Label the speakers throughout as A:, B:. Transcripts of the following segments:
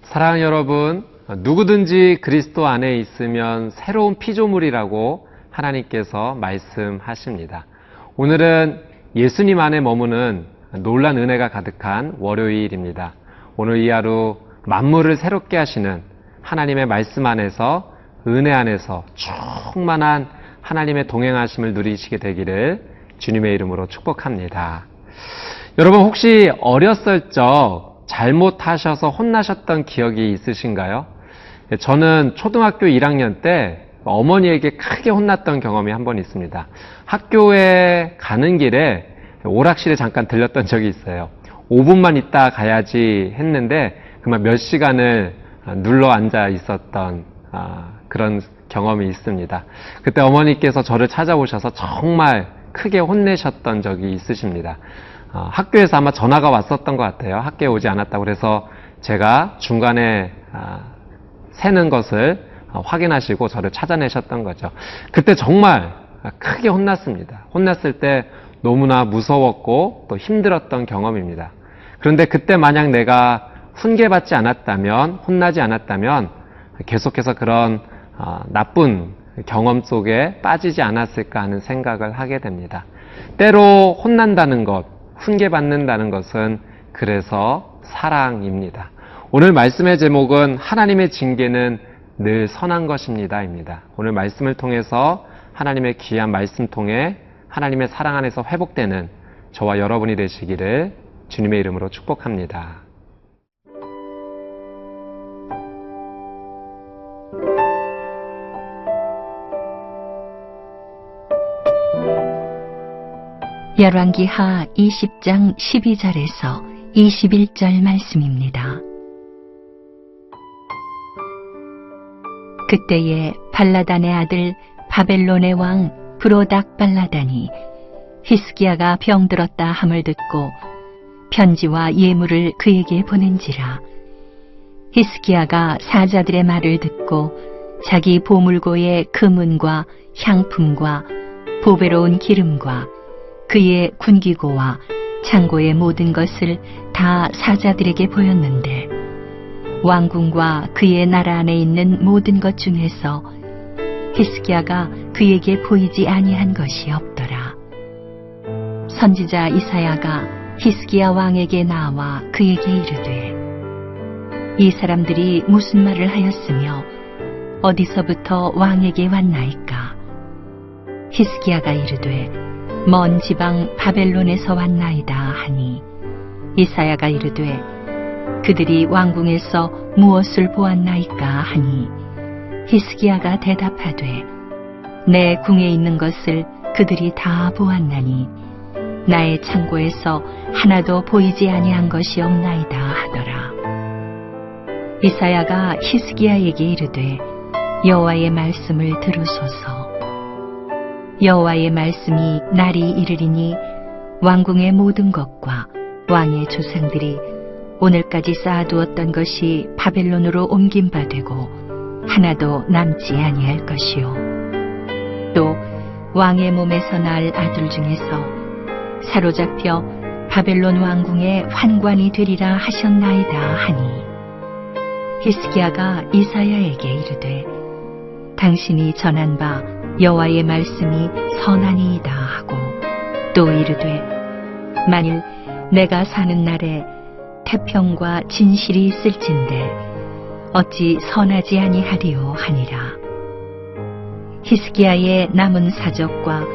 A: 사랑하는 여러분, 누구든지 그리스도 안에 있으면 새로운 피조물이라고 하나님께서 말씀하십니다. 오늘은 예수님 안에 머무는 놀란 은혜가 가득한 월요일입니다. 오늘 이 하루 만물을 새롭게 하시는 하나님의 말씀 안에서, 은혜 안에서 충만한 하나님의 동행하심을 누리시게 되기를 주님의 이름으로 축복합니다. 여러분, 혹시 어렸을 적 잘못하셔서 혼나셨던 기억이 있으신가요? 저는 초등학교 1학년 때 어머니에게 크게 혼났던 경험이 한 번 있습니다. 학교에 가는 길에 오락실에 잠깐 들렸던 적이 있어요. 5분만 있다 가야지 했는데 그만 몇 시간을 눌러 앉아 있었던 그런 경험이 있습니다. 그때 어머니께서 저를 찾아오셔서 정말 크게 혼내셨던 적이 있으십니다. 학교에서 아마 전화가 왔었던 것 같아요. 학교에 오지 않았다고. 그래서 제가 중간에 새는 것을 확인하시고 저를 찾아내셨던 거죠. 그때 정말 크게 혼났습니다. 혼났을 때 너무나 무서웠고 또 힘들었던 경험입니다. 그런데 그때 만약 내가 훈계받지 않았다면, 혼나지 않았다면 계속해서 그런 나쁜 경험 속에 빠지지 않았을까 하는 생각을 하게 됩니다. 때로 혼난다는 것, 훈계받는다는 것은 그래서 사랑입니다. 오늘 말씀의 제목은 하나님의 징계는 늘 선한 것입니다 입니다. 오늘 말씀을 통해서 하나님의 귀한 말씀 통해 하나님의 사랑 안에서 회복되는 저와 여러분이 되시기를 주님의 이름으로 축복합니다.
B: 열왕기하 20장 12절에서 21절 말씀입니다. 그때에 발라단의 아들 바벨론의 왕 브로닥 발라단이 히스기야가 병들었다 함을 듣고 편지와 예물을 그에게 보낸지라. 히스기야가 사자들의 말을 듣고 자기 보물고의 금은과 향품과 보배로운 기름과 그의 군기고와 창고의 모든 것을 다 사자들에게 보였는데 왕궁과 그의 나라 안에 있는 모든 것 중에서 히스기야가 그에게 보이지 아니한 것이 없더라. 선지자 이사야가 히스기야 왕에게 나와 그에게 이르되 이 사람들이 무슨 말을 하였으며 어디서부터 왕에게 왔나이까? 히스기야가 이르되 먼 지방 바벨론에서 왔나이다 하니 이사야가 이르되 그들이 왕궁에서 무엇을 보았나이까 하니 히스기야가 대답하되 내 궁에 있는 것을 그들이 다 보았나니 나의 창고에서 하나도 보이지 아니한 것이 없나이다 하더라. 이사야가 히스기야에게 이르되 여호와의 말씀을 들으소서. 여호와의 말씀이 날이 이르리니 왕궁의 모든 것과 왕의 조상들이 오늘까지 쌓아두었던 것이 바벨론으로 옮긴 바 되고 하나도 남지 아니할 것이요. 또 왕의 몸에서 날 아들 중에서 사로잡혀 바벨론 왕궁의 환관이 되리라 하셨나이다 하니 히스기야가 이사야에게 이르되 당신이 전한 바 여호와의 말씀이 선하니이다 하고 또 이르되 만일 내가 사는 날에 태평과 진실이 있을진데 어찌 선하지 아니하리요 하니라. 히스기야의 남은 사적과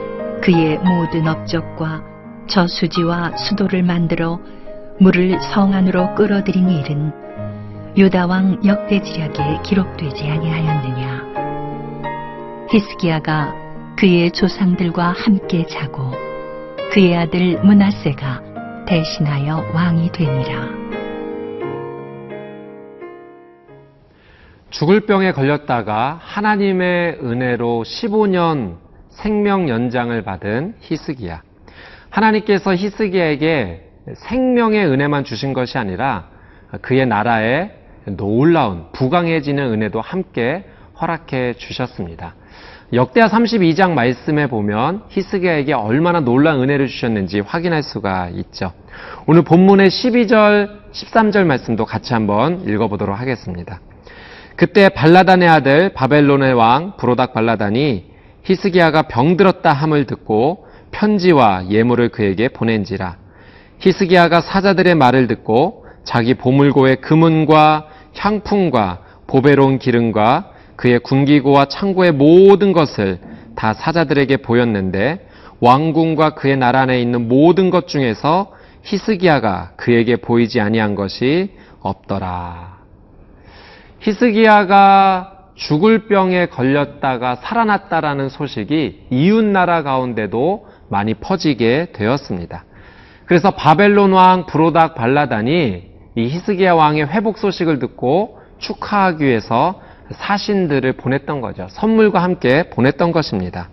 B: 그의 모든 업적과 저수지와 수도를 만들어 물을 성 안으로 끌어들인 일은 유다왕 역대지략에 기록되지 아니하였느냐. 히스기야가 그의 조상들과 함께 자고 그의 아들 므낫세가 대신하여 왕이 되니라.
A: 죽을 병에 걸렸다가 하나님의 은혜로 15년 생명 연장을 받은 히스기야. 하나님께서 히스기야에게 생명의 은혜만 주신 것이 아니라 그의 나라에 놀라운 부강해지는 은혜도 함께 허락해 주셨습니다. 역대하 32장 말씀에 보면 히스기야에게 얼마나 놀라운 은혜를 주셨는지 확인할 수가 있죠. 오늘 본문의 12절, 13절 말씀도 같이 한번 읽어보도록 하겠습니다. 그때 발라단의 아들 바벨론의 왕 브로닥 발라단이 히스기야가 병들었다 함을 듣고 편지와 예물을 그에게 보낸지라. 히스기야가 사자들의 말을 듣고 자기 보물고의 금은과 향품과 보배로운 기름과 그의 군기고와 창고의 모든 것을 다 사자들에게 보였는데 왕궁과 그의 나라 안에 있는 모든 것 중에서 히스기야가 그에게 보이지 아니한 것이 없더라. 히스기야가 죽을 병에 걸렸다가 살아났다라는 소식이 이웃나라 가운데도 많이 퍼지게 되었습니다. 그래서 바벨론 왕 브로닥 발라단이 이 히스기야 왕의 회복 소식을 듣고 축하하기 위해서 사신들을 보냈던 거죠. 선물과 함께 보냈던 것입니다.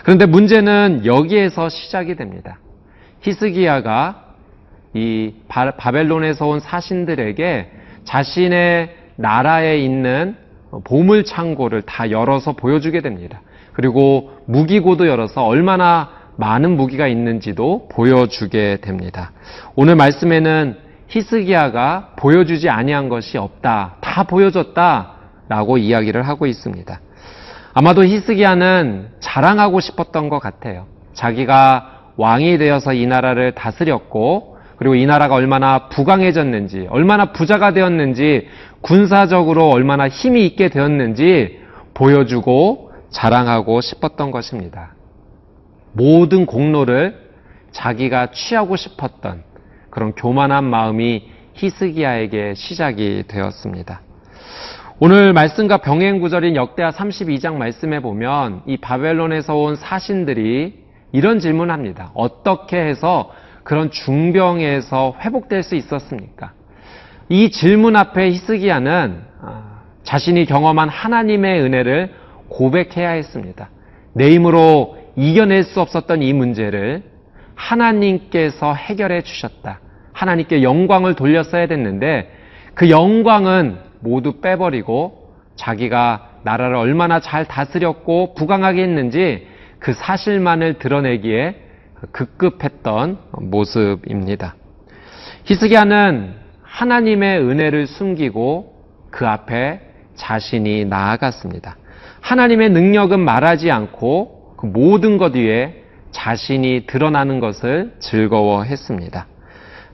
A: 그런데 문제는 여기에서 시작이 됩니다. 히스기야가 이 바벨론에서 온 사신들에게 자신의 나라에 있는 보물 창고를 다 열어서 보여주게 됩니다. 그리고 무기고도 열어서 얼마나 많은 무기가 있는지도 보여주게 됩니다. 오늘 말씀에는 히스기야가 보여주지 아니한 것이 없다, 다 보여줬다라고 이야기를 하고 있습니다. 아마도 히스기야는 자랑하고 싶었던 것 같아요. 자기가 왕이 되어서 이 나라를 다스렸고, 그리고 이 나라가 얼마나 부강해졌는지, 얼마나 부자가 되었는지, 군사적으로 얼마나 힘이 있게 되었는지 보여주고 자랑하고 싶었던 것입니다. 모든 공로를 자기가 취하고 싶었던 그런 교만한 마음이 히스기야에게 시작이 되었습니다. 오늘 말씀과 병행 구절인 역대하 32장 말씀에 보면 이 바벨론에서 온 사신들이 이런 질문합니다. 어떻게 해서 그런 중병에서 회복될 수 있었습니까? 이 질문 앞에 히스기야는 자신이 경험한 하나님의 은혜를 고백해야 했습니다. 내 힘으로 이겨낼 수 없었던 이 문제를 하나님께서 해결해 주셨다. 하나님께 영광을 돌렸어야 됐는데 그 영광은 모두 빼버리고 자기가 나라를 얼마나 잘 다스렸고 부강하게 했는지 그 사실만을 드러내기에 급급했던 모습입니다. 히스기야는 하나님의 은혜를 숨기고 그 앞에 자신이 나아갔습니다. 하나님의 능력은 말하지 않고 그 모든 것 위에 자신이 드러나는 것을 즐거워했습니다.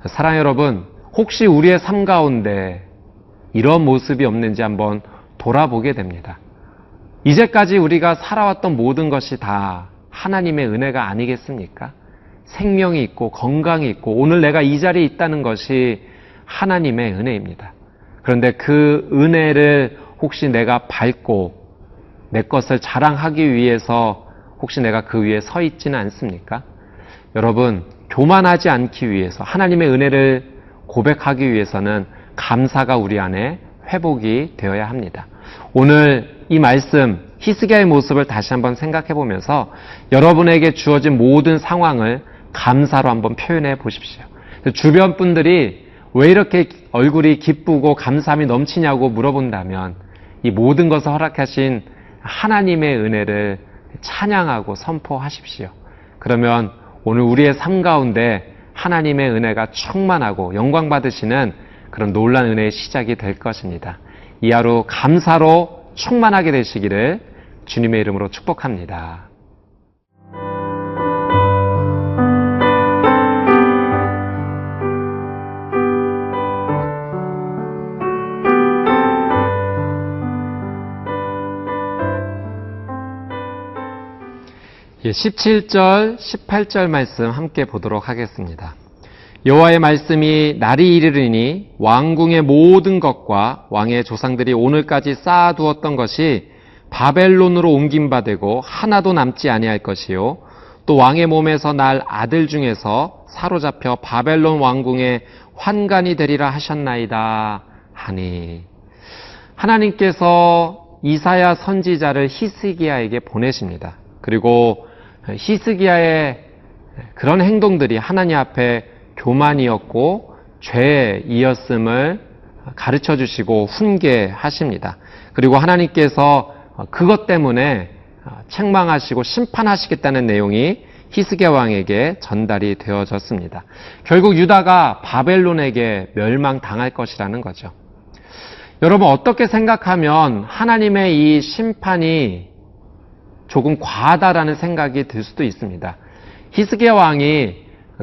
A: 사랑하는 여러분, 혹시 우리의 삶 가운데 이런 모습이 없는지 한번 돌아보게 됩니다. 이제까지 우리가 살아왔던 모든 것이 다 하나님의 은혜가 아니겠습니까? 생명이 있고 건강이 있고 오늘 내가 이 자리에 있다는 것이 하나님의 은혜입니다. 그런데 그 은혜를 혹시 내가 밟고 내 것을 자랑하기 위해서 혹시 내가 그 위에 서 있지는 않습니까? 여러분, 교만하지 않기 위해서 하나님의 은혜를 고백하기 위해서는 감사가 우리 안에 회복이 되어야 합니다. 오늘 이 말씀 히스기야의 모습을 다시 한번 생각해 보면서 여러분에게 주어진 모든 상황을 감사로 한번 표현해 보십시오. 주변 분들이 왜 이렇게 얼굴이 기쁘고 감사함이 넘치냐고 물어본다면 이 모든 것을 허락하신 하나님의 은혜를 찬양하고 선포하십시오. 그러면 오늘 우리의 삶 가운데 하나님의 은혜가 충만하고 영광 받으시는 그런 놀라운 은혜의 시작이 될 것입니다. 이 하루 감사로 충만하게 되시기를 주님의 이름으로 축복합니다. 예, 17절, 18절 말씀 함께 보도록 하겠습니다. 여호와의 말씀이 날이 이르리니 왕궁의 모든 것과 왕의 조상들이 오늘까지 쌓아두었던 것이 바벨론으로 옮긴 바 되고 하나도 남지 아니할 것이요 또 왕의 몸에서 날 아들 중에서 사로잡혀 바벨론 왕궁의 환관이 되리라 하셨나이다 하니. 하나님께서 이사야 선지자를 히스기야에게 보내십니다. 그리고 히스기야의 그런 행동들이 하나님 앞에 교만이었고 죄이었음을 가르쳐 주시고 훈계하십니다. 그리고 하나님께서 그것 때문에 책망하시고 심판하시겠다는 내용이 히스기야 왕에게 전달이 되어졌습니다. 결국 유다가 바벨론에게 멸망당할 것이라는 거죠. 여러분, 어떻게 생각하면 하나님의 이 심판이 조금 과하다라는 생각이 들 수도 있습니다. 히스기야 왕이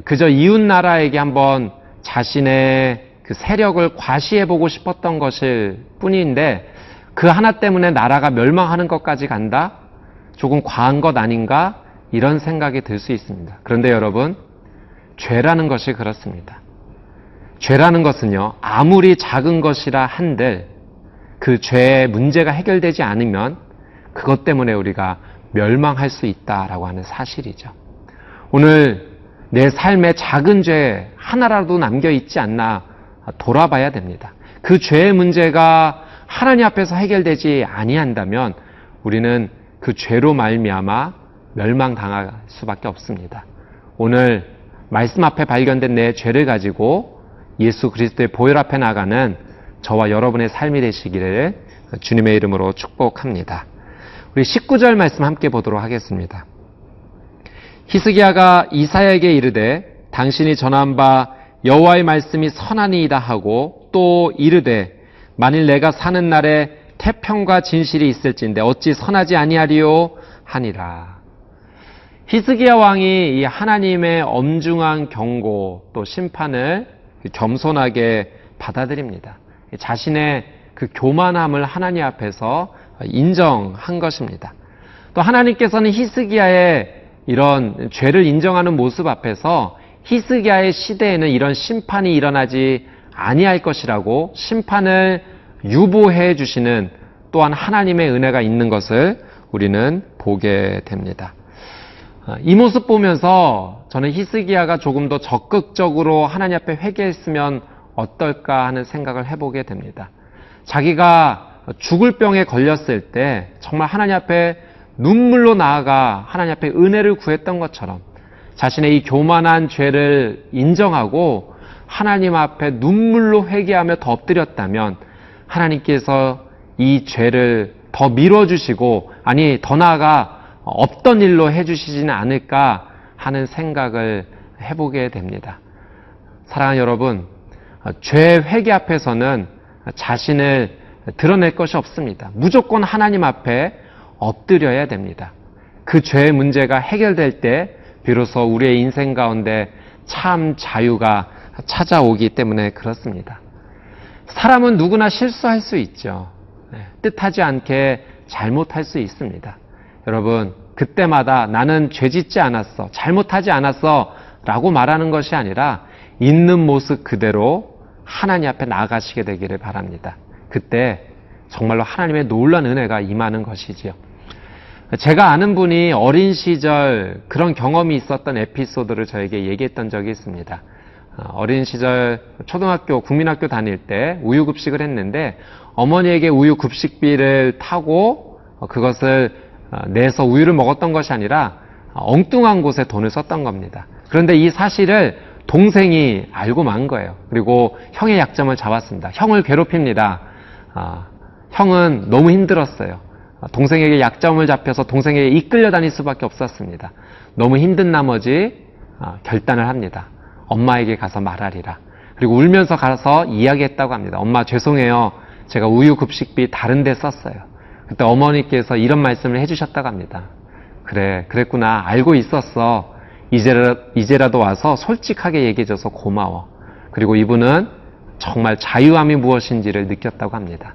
A: 그저 이웃 나라에게 한번 자신의 그 세력을 과시해보고 싶었던 것일 뿐인데 그 하나 때문에 나라가 멸망하는 것까지 간다? 조금 과한 것 아닌가? 이런 생각이 들 수 있습니다. 그런데 여러분, 죄라는 것이 그렇습니다. 죄라는 것은요, 아무리 작은 것이라 한들 그 죄의 문제가 해결되지 않으면 그것 때문에 우리가 멸망할 수 있다라고 하는 사실이죠. 오늘 내 삶에 작은 죄 하나라도 남겨 있지 않나 돌아봐야 됩니다. 그 죄의 문제가 하나님 앞에서 해결되지 아니한다면 우리는 그 죄로 말미암아 멸망당할 수밖에 없습니다. 오늘 말씀 앞에 발견된 내 죄를 가지고 예수 그리스도의 보혈 앞에 나가는 저와 여러분의 삶이 되시기를 주님의 이름으로 축복합니다. 우리 19절 말씀 함께 보도록 하겠습니다. 히스기야가 이사야에게 이르되 당신이 전한 바 여호와의 말씀이 선하니이다 하고 또 이르되 만일 내가 사는 날에 태평과 진실이 있을진데 어찌 선하지 아니하리요 하니라. 히스기야 왕이 이 하나님의 엄중한 경고 또 심판을 겸손하게 받아들입니다. 자신의 그 교만함을 하나님 앞에서 인정한 것입니다. 또 하나님께서는 히스기야의 이런 죄를 인정하는 모습 앞에서 히스기야의 시대에는 이런 심판이 일어나지 아니할 것이라고 심판을 유보해 주시는 또한 하나님의 은혜가 있는 것을 우리는 보게 됩니다. 이 모습 보면서 저는 히스기야가 조금 더 적극적으로 하나님 앞에 회개했으면 어떨까 하는 생각을 해보게 됩니다. 자기가 죽을 병에 걸렸을 때 정말 하나님 앞에 눈물로 나아가 하나님 앞에 은혜를 구했던 것처럼 자신의 이 교만한 죄를 인정하고 하나님 앞에 눈물로 회개하며 더 엎드렸다면 하나님께서 이 죄를 더 밀어주시고 아니 더 나아가 없던 일로 해주시지는 않을까 하는 생각을 해보게 됩니다. 사랑하는 여러분, 죄 회개 앞에서는 자신을 드러낼 것이 없습니다. 무조건 하나님 앞에 엎드려야 됩니다. 그 죄의 문제가 해결될 때 비로소 우리의 인생 가운데 참 자유가 찾아오기 때문에 그렇습니다. 사람은 누구나 실수할 수 있죠. 뜻하지 않게 잘못할 수 있습니다. 여러분, 그때마다 나는 죄짓지 않았어, 잘못하지 않았어 라고 말하는 것이 아니라 있는 모습 그대로 하나님 앞에 나아가시게 되기를 바랍니다. 그때 정말로 하나님의 놀라운 은혜가 임하는 것이지요. 제가 아는 분이 어린 시절 그런 경험이 있었던 에피소드를 저에게 얘기했던 적이 있습니다. 어린 시절 초등학교, 국민학교 다닐 때 우유급식을 했는데 어머니에게 우유급식비를 타고 그것을 내서 우유를 먹었던 것이 아니라 엉뚱한 곳에 돈을 썼던 겁니다. 그런데 이 사실을 동생이 알고 만 거예요. 그리고 형의 약점을 잡았습니다. 형을 괴롭힙니다. 형은 너무 힘들었어요. 동생에게 약점을 잡혀서 동생에게 이끌려 다닐 수밖에 없었습니다. 너무 힘든 나머지 결단을 합니다. 엄마에게 가서 말하리라. 그리고 울면서 가서 이야기했다고 합니다. 엄마 죄송해요. 제가 우유급식비 다른 데 썼어요. 그때 어머니께서 이런 말씀을 해주셨다고 합니다. 그래, 그랬구나. 알고 있었어. 이제라도 와서 솔직하게 얘기해줘서 고마워. 그리고 이분은 정말 자유함이 무엇인지를 느꼈다고 합니다.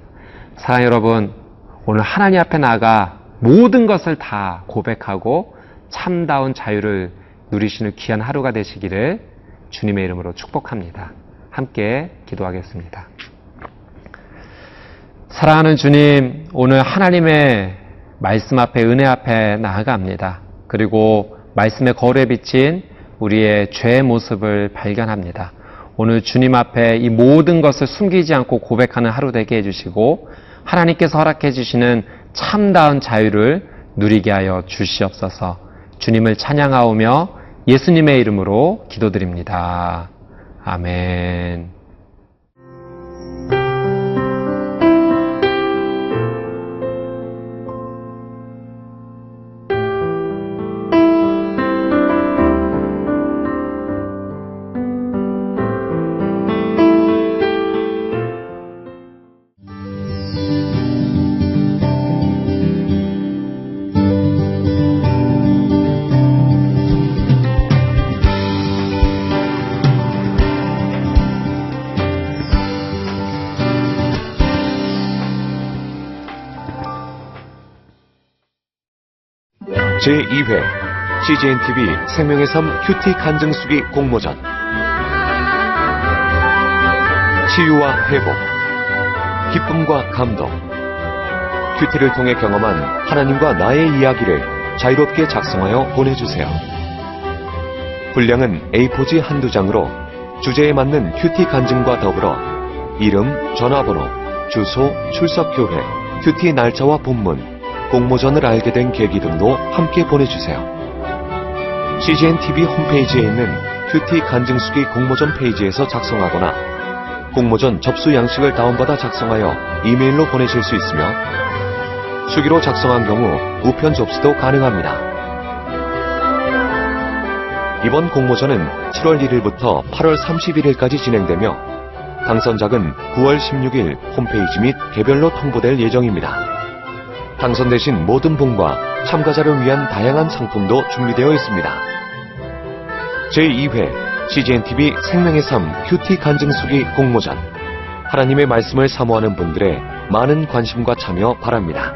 A: 사랑하는 여러분, 오늘 하나님 앞에 나아가 모든 것을 다 고백하고 참다운 자유를 누리시는 귀한 하루가 되시기를 주님의 이름으로 축복합니다. 함께 기도하겠습니다. 사랑하는 주님, 오늘 하나님의 말씀 앞에, 은혜 앞에 나아갑니다. 그리고 말씀의 거울에 비친 우리의 죄의 모습을 발견합니다. 오늘 주님 앞에 이 모든 것을 숨기지 않고 고백하는 하루 되게 해주시고 하나님께서 허락해 주시는 참다운 자유를 누리게 하여 주시옵소서. 주님을 찬양하오며 예수님의 이름으로 기도드립니다. 아멘.
C: 제2회 CGNTV 생명의 삶 큐티 간증수기 공모전. 치유와 회복, 기쁨과 감동, 큐티를 통해 경험한 하나님과 나의 이야기를 자유롭게 작성하여 보내주세요. 분량은 A4지 한두 장으로 주제에 맞는 큐티 간증과 더불어 이름, 전화번호, 주소, 출석교회, 큐티 날짜와 본문, 공모전을 알게 된 계기 등도 함께 보내주세요. CGNTV 홈페이지에 있는 큐티 간증수기 공모전 페이지에서 작성하거나 공모전 접수 양식을 다운받아 작성하여 이메일로 보내실 수 있으며 수기로 작성한 경우 우편 접수도 가능합니다. 이번 공모전은 7월 1일부터 8월 31일까지 진행되며 당선작은 9월 16일 홈페이지 및 개별로 통보될 예정입니다. 당선되신 모든 분과 참가자를 위한 다양한 상품도 준비되어 있습니다. 제2회 CGNTV 생명의 삶 큐티 간증수기 공모전. 하나님의 말씀을 사모하는 분들의 많은 관심과 참여 바랍니다.